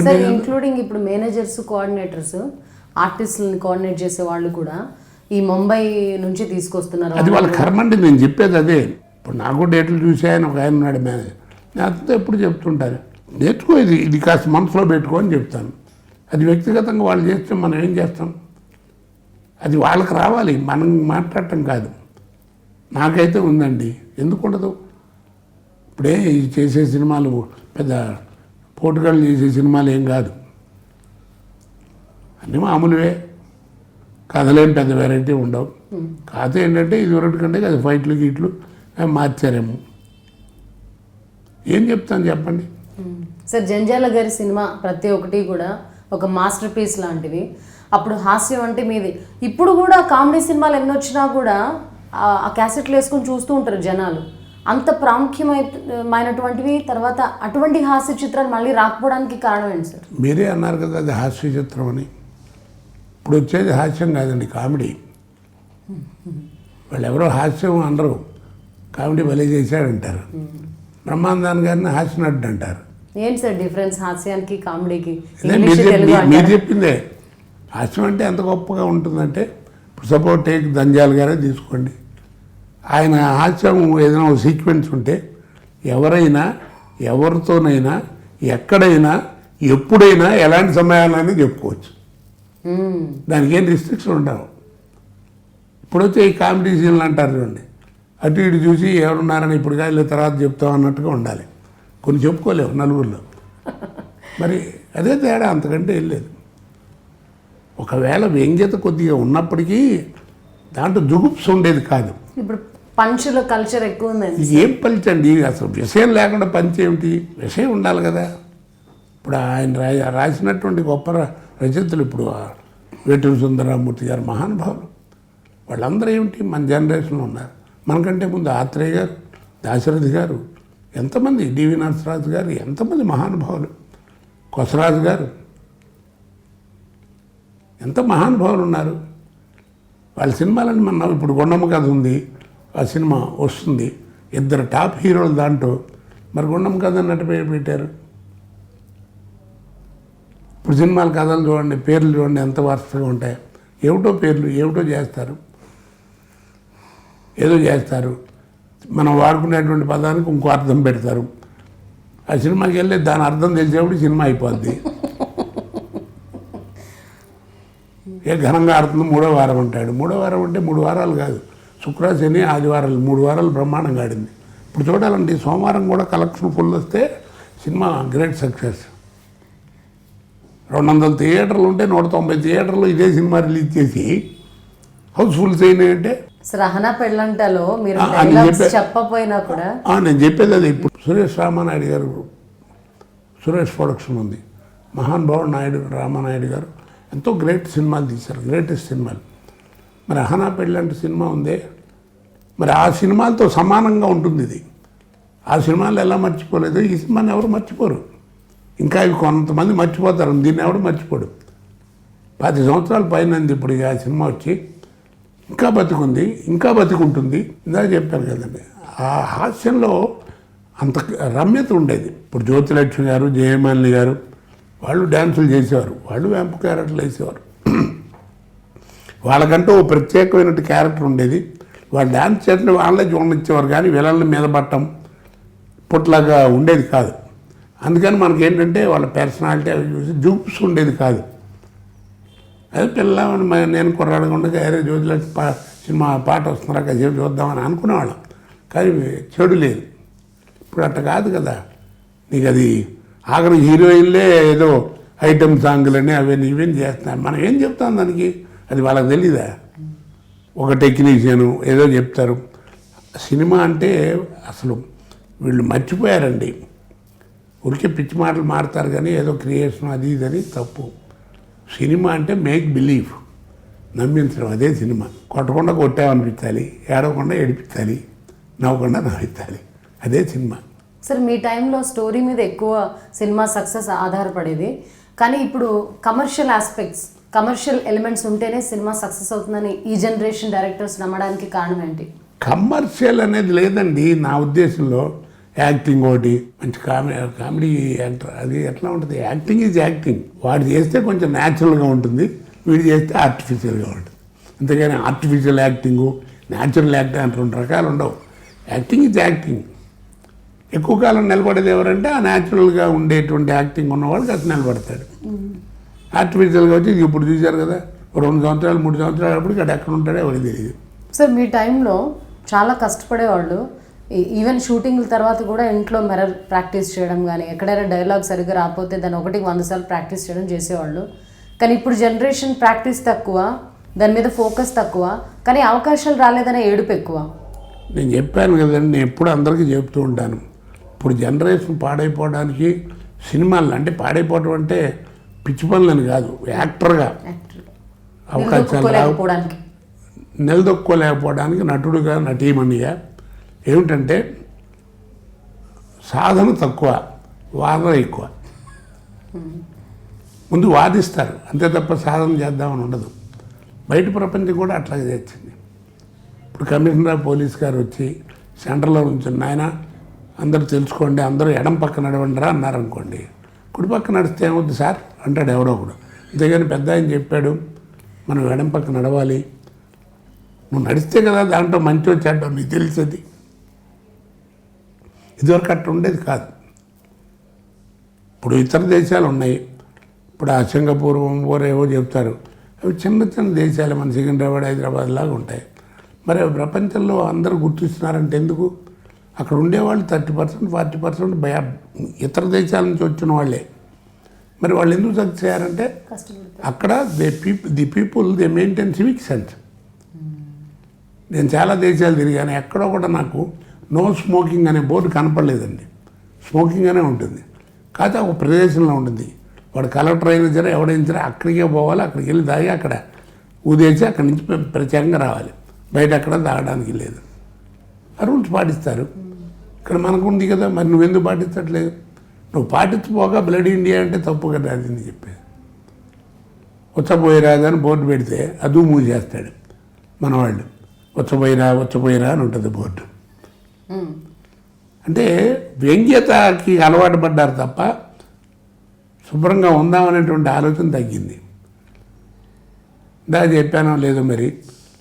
Sir including ఇప్పుడు managers, coordinators, ఆర్టిస్టులని coordinate చేసే వాళ్ళు కూడా ఈ ముంబై నుంచి తీసుకొస్తున్నారు. అది వాళ్ళ కర్మ అండి. నేను చెప్పేది అదే. ఇప్పుడు నాకు డేట్లు చూసి ఆయన ఒక ఆయన ఉన్నాడు మేనేజర్, నేను అంతా ఎప్పుడు చెప్తుంటాను, నేర్చుకో, ఇది కాస్త మనసులో పెట్టుకో అని చెప్తాను. అది వ్యక్తిగతంగా వాళ్ళు చేస్తే మనం ఏం చేస్తాం? అది వాళ్ళకి రావాలి, మనం మాట్లాడటం కాదు. నాకైతే ఉందండి, ఎందుకు ఉండదు? ఇప్పుడే చేసే సినిమాలు పెద్ద పోటుగాళ్ళు చేసే సినిమాలు ఏం కాదు, అన్నీ మామూలువే. కథలేం పెద్ద వెరైటీ ఉండవు. కాకపోతే ఏంటంటే ఇదివరకు కంటే అది ఫైట్లు గీట్లు మార్చారేమో. ఏం చెప్తాను చెప్పండి. సార్ జంజాల గారి సినిమా ప్రతి ఒక్కటి కూడా ఒక మాస్టర్ పీస్ లాంటివి. అప్పుడు హాస్యం అంటే మీది. ఇప్పుడు కూడా కామెడీ సినిమాలు ఎన్ని వచ్చినా కూడా ఆ క్యాసెట్లు వేసుకొని చూస్తూ ఉంటారు జనాలు. అంత ప్రాముఖ్యమైనటువంటివి. తర్వాత అటువంటి హాస్య చిత్రాలు మళ్ళీ రాకపోవడానికి కారణం ఏంటి సార్? మీరే అన్నారు కదా అది హాస్య చిత్రం అని. ఇప్పుడు వచ్చేది హాస్యం కాదండి, కామెడీ. వాళ్ళు ఎవరో హాస్యం అనరు, కామెడీ భలే చేశాడంటారు. బ్రహ్మానందాన్ గారిని హాస్యనటుడు అంటారు. ఏంటి సార్ డిఫరెన్స్ హాస్యానికి కామెడీకి? మీరు చెప్పిందే. హాస్యం అంటే ఎంత గొప్పగా ఉంటుందంటే, ఇప్పుడు సపోజ్ టేక్ దంజాల్ గారే తీసుకోండి. ఆయన హాస్యం ఏదైనా ఒక సీక్వెన్స్ ఉంటే ఎవరైనా ఎవరితోనైనా ఎక్కడైనా ఎప్పుడైనా ఎలాంటి సమయాలైనా చెప్పుకోవచ్చు. దానికి ఏం రిస్ట్రిక్షన్ ఉండవు. ఇప్పుడు వచ్చే ఈ కామెడీ సీన్లు అంటారు చూడండి, అటు ఇటు చూసి ఎవరున్నారని ఇప్పుడు కాదు తర్వాత చెప్తాం అన్నట్టుగా ఉండాలి. కొన్ని చెప్పుకోలేవు నలుగురిలో. మరి అదే తేడా, అంతకంటే ఏం లేదు. ఒకవేళ వ్యంగ్యత కొద్దిగా ఉన్నప్పటికీ దాంట్లో జుగుప్స్ ఉండేది కాదు. ఇప్పుడు పంచుల కల్చర్ ఎక్కువ ఉందండి. ఏం పంచండి అసలు? విషయం లేకుండా పంచ్ ఏమిటి? విషయం ఉండాలి కదా. ఇప్పుడు ఆయన రాసినటువంటి గొప్ప రచయితలు ఇప్పుడు వేటూరి సుందరరామూర్తి గారు మహానుభావులు. వాళ్ళందరూ ఏమిటి మన జనరేషన్లో ఉన్నారు. మనకంటే ముందు ఆత్రేయ గారు, దాశరథి గారు, ఎంతమంది, డివి నరసరాజు గారు, ఎంతమంది మహానుభావులు, కొసరాజు గారు, ఎంత మహానుభావులు ఉన్నారు. వాళ్ళ సినిమాలని మనం ఇప్పుడు గుండమ్మ కథ ఉంది, ఆ సినిమా వస్తుంది, ఇద్దరు టాప్ హీరోలు దాంట్లో. మరి గుండమ్మ కథ అన్నట్టు పెట్టారు. ఇప్పుడు సినిమాల కథలు చూడండి, పేర్లు చూడండి ఎంత వరుసగా ఉంటాయి. ఏమిటో పేర్లు, ఏమిటో చేస్తారు, ఏదో చేస్తారు. మనం వాడుకునేటువంటి పదానికి ఇంకో అర్థం పెడతారు. ఆ సినిమాకి వెళ్ళి దాని అర్థం తెలిసేప్పుడు సినిమా అయిపోద్ది. ఏ ఘనంగా ఆడుతుంది, 3వ వారం అంటాడు. 3వ వారం అంటే 3 వారాలు కాదు, శుక్ర శని ఆదివారాలు 3 వారాలు బ్రహ్మాండంగా ఆడింది. ఇప్పుడు చూడాలండి, సోమవారం కూడా కలెక్షన్ ఫుల్ వస్తే సినిమా గ్రేట్ సక్సెస్. 200 థియేటర్లు ఉంటే 190 థియేటర్లు ఇదే సినిమా రిలీజ్ చేసి హౌస్ఫుల్ చేయనంటే రహనా పెళ్ళంటలో మీరు చెప్పపోయినా కూడా నేను చెప్పేది అది. ఇప్పుడు సురేష్ రామానాయుడు గారు, సురేష్ ప్రొడక్షన్ ఉంది, మహానుభావుడు రామానాయుడు గారు ఎంతో గ్రేట్ సినిమాలు తీశారు, గ్రేటెస్ట్ సినిమాలు. మరి రహనా పెళ్ళంటే సినిమా ఉందే, మరి ఆ సినిమాలతో సమానంగా ఉంటుంది ఇది. ఆ సినిమాలు ఎలా మర్చిపోలేదు, ఈ సినిమాని ఎవరు మర్చిపోరు. ఇంకా ఇవి కొంతమంది మర్చిపోతారు, దీన్ని ఎవడు మర్చిపోడు. 10 సంవత్సరాల పైన ఇప్పుడు ఆ సినిమా వచ్చి ఇంకా బతికుంది, ఇంకా బతికుంటుంది. ఇందాక చెప్పాను కదండి, ఆ హాస్యంలో అంత రమ్యత ఉండేది. ఇప్పుడు జ్యోతిలక్ష్మి గారు, జయమాలిని గారు వాళ్ళు డ్యాన్సులు చేసేవారు, వాళ్ళు వెంపు క్యారెక్టర్లు వేసేవారు. వాళ్ళకంటూ ఓ ప్రత్యేకమైన క్యారెక్టర్ ఉండేది. వాళ్ళు డ్యాన్స్ చేసిన వాళ్ళే చూడనిచ్చేవారు, కానీ విలన్ల మీద పట్టడం పుట్లాగా ఉండేది కాదు. అందుకని మనకేంటంటే వాళ్ళ పర్సనాలిటీ అవి చూసి జూప్స్ ఉండేది కాదు. అదే పిల్లలని నేను కుర్రాడుగా ఉండగా అరే జ్యోతిలక్ష్మి సినిమా పాట వస్తున్నారా కాసేపు చూద్దామని అనుకునేవాళ్ళం, కానీ చెడు లేదు. ఇప్పుడు అట్ట కాదు కదా. నీకు అది ఆఖరి హీరోయిన్లే ఏదో ఐటమ్ సాంగ్లని అవన్నీ ఇవన్నీ చేస్తున్నారు. మనం ఏం చెప్తాం దానికి? అది వాళ్ళకి తెలీదా? ఒక టెక్నీషియను ఏదో చెప్తారు. సినిమా అంటే అసలు వీళ్ళు మర్చిపోయారండి. ఊరికే పిచ్చి మాటలు మారుతారు కానీ ఏదో క్రియేషన్ అది ఇదని తప్పు. సినిమా అంటే మేక్ బిలీవ్, నమ్మించడం, అదే సినిమా. కొట్టకుండా కొట్టామనిపించాలి, ఏడవకుండా ఏడిపించాలి, నవ్వకుండా నవ్వించాలి, అదే సినిమా. సార్ మీ టైంలో స్టోరీ మీద ఎక్కువ సినిమా సక్సెస్ ఆధారపడేది, కానీ ఇప్పుడు కమర్షియల్ ఆస్పెక్ట్స్, కమర్షియల్ ఎలిమెంట్స్ ఉంటేనే సినిమా సక్సెస్ అవుతుందని ఈ జనరేషన్ డైరెక్టర్స్ నమ్మడానికి కారణం ఏంటి? కమర్షియల్ అనేది లేదండి నా ఉద్దేశంలో. యాక్టింగ్ ఒకటి మంచి కామెడీ యాక్టర్. అది ఎట్లా ఉంటుంది, యాక్టింగ్ ఈజ్ యాక్టింగ్. వాడు చేస్తే కొంచెం న్యాచురల్గా ఉంటుంది, వీడు చేస్తే ఆర్టిఫిషియల్గా ఉంటుంది. అంతేగాని ఆర్టిఫిషియల్ యాక్టింగు, న్యాచురల్ యాక్టింగ్ అంటే 2 రకాలు ఉండవు. Acting is acting. ఎక్కువ కాలం నిలబడేది ఎవరంటే ఆ న్యాచురల్గా ఉండేటువంటి యాక్టింగ్ ఉన్నవాళ్ళు కాస్త నిలబడతాడు. ఆర్టిఫిషియల్గా వచ్చి ఇప్పుడు చూశారు కదా, 2 సంవత్సరాలు 3 సంవత్సరాలు అప్పటికి అక్కడ ఎక్కడ ఉంటాడో ఎవరికి తెలియదు. సార్ మీ టైంలో చాలా కష్టపడేవాళ్ళు. ఈవెన్ షూటింగ్ల తర్వాత కూడా ఇంట్లో మిర్రర్ ప్రాక్టీస్ చేయడం కానీ, ఎక్కడైనా డైలాగ్ సరిగ్గా రాకపోతే దాన్ని 100 సార్లు ప్రాక్టీస్ చేయడం చేసేవాళ్ళు. కానీ ఇప్పుడు జనరేషన్ ప్రాక్టీస్ తక్కువ, దాని మీద ఫోకస్ తక్కువ, కానీ అవకాశాలు రాలేదనే ఏడుపు ఎక్కువ. నేను చెప్పాను కదండి, నేను ఎప్పుడు అందరికీ చెప్తూ ఉంటాను. ఇప్పుడు జనరేషన్ పాడైపోవడానికి సినిమాలు అంటే పాడైపోవడం అంటే పిచ్చి పనులని కాదు, యాక్టర్గా అవకాశాలు లేకపోవడానికి, నిలదొక్కోలేకపోవడానికి నటుడుగా నటీమణిగా ఏమిటంటే సాధన తక్కువ, వాదన ఎక్కువ. ముందు వాదిస్తారు అంతే తప్ప సాధన చేద్దామని ఉండదు. బయట ప్రపంచం కూడా అట్లాగే తెచ్చింది. ఇప్పుడు కమిషనర్ ఆఫ్ పోలీస్ గారు వచ్చి సెంటర్లో నుంచి నాయన అందరూ తెలుసుకోండి, అందరూ ఎడం పక్క నడవండిరా అన్నారనుకోండి, కుడి పక్క నడిస్తే ఏమవుతుంది సార్ అంటాడు ఎవరో ఒకడు. అంతేగాని పెద్ద ఆయన చెప్పాడు మనం ఎడం పక్క నడవాలి, నువ్వు నడిస్తే కదా దాంట్లో మంచి వచ్చాడు నీకు తెలిసేది. ఇదివరకు అట్లా ఉండేది కాదు. ఇప్పుడు ఇతర దేశాలు ఉన్నాయి, ఇప్పుడు ఆ సింగపూర్ ఏవో చెప్తారు, అవి చిన్న చిన్న దేశాలు, మన సికింద్రాబాద్ హైదరాబాద్ లాగా ఉంటాయి. మరి ప్రపంచంలో అందరూ గుర్తిస్తున్నారంటే ఎందుకు? అక్కడ ఉండేవాళ్ళు 30% 40% ఇతర దేశాల నుంచి వచ్చిన వాళ్ళే. మరి వాళ్ళు ఎందుకు సక్సెస్ అయ్యారంటే అక్కడ the people they maintain civic sense. నేను చాలా దేశాలు తిరిగాను, ఎక్కడో కూడా నాకు నో స్మోకింగ్ అనే బోర్డు కనపడలేదండి. స్మోకింగ్ అనే ఉంటుంది, కాకపోతే ఒక ప్రదేశంలో ఉంటుంది. వాడు కలెక్టర్ అయినా సరే ఎవడైనా సరే అక్కడికే పోవాలి, అక్కడికి వెళ్ళి తాగి అక్కడ ఊదేసి అక్కడి నుంచి ప్రత్యేకంగా రావాలి, బయట అక్కడ తాగడానికి లేదు. ఆ రూల్స్ పాటిస్తారు. ఇక్కడ మనకు ఉంది కదా, మరి నువ్వెందుకు పాటించట్లేదు? నువ్వు పాటించిపోగా బ్లడ్ ఇండియా అంటే తప్పు కదా అది అని చెప్పేది. వచ్చపోయిరాదు అని బోర్డు పెడితే అదు మూసేస్తాడు మనవాళ్ళు. వచ్చపోయిరా అని ఉంటుంది బోర్డు. అంటే వ్యంగ్యతకి అలవాటు పడ్డారు తప్ప శుభ్రంగా ఉందామనేటువంటి ఆలోచన తగ్గింది. ఇందా చెప్పానో లేదో మరి.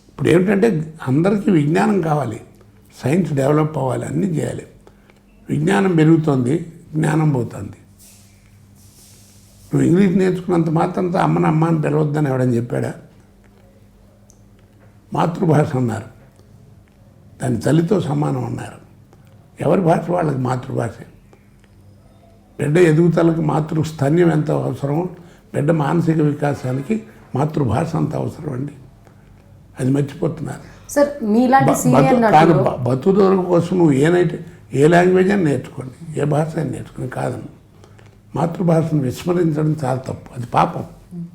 ఇప్పుడు ఏమిటంటే అందరికీ విజ్ఞానం కావాలి, సైన్స్ డెవలప్ అవ్వాలి, అన్నీ చేయాలి. విజ్ఞానం పెరుగుతుంది, జ్ఞానం పోతుంది. నువ్వు ఇంగ్లీష్ నేర్చుకున్నంత మాత్రంతో అమ్మని అమ్మ అని పిలవద్దని ఎవడని చెప్పాడా? మాతృభాష అన్నారు, దాని తల్లితో సమానం అన్నారు. ఎవరి భాష వాళ్ళకి మాతృభాష. బిడ్డ ఎదుగుదలకు మాతృస్థాన్యం ఎంత అవసరమో బిడ్డ మానసిక వికాసానికి మాతృభాష అంత అవసరం అండి. అది మర్చిపోతున్నారు. సార్ మీలాంటి సీనియర్ కాదు, నటులు బతుకుదొరకు కోసం నువ్వు ఏ లాంగ్వేజ్ అని నేర్చుకోండి, ఏ భాష అని నేర్చుకోండి కాదను. మాతృభాషను విస్మరించడం చాలా తప్పు, అది పాపం.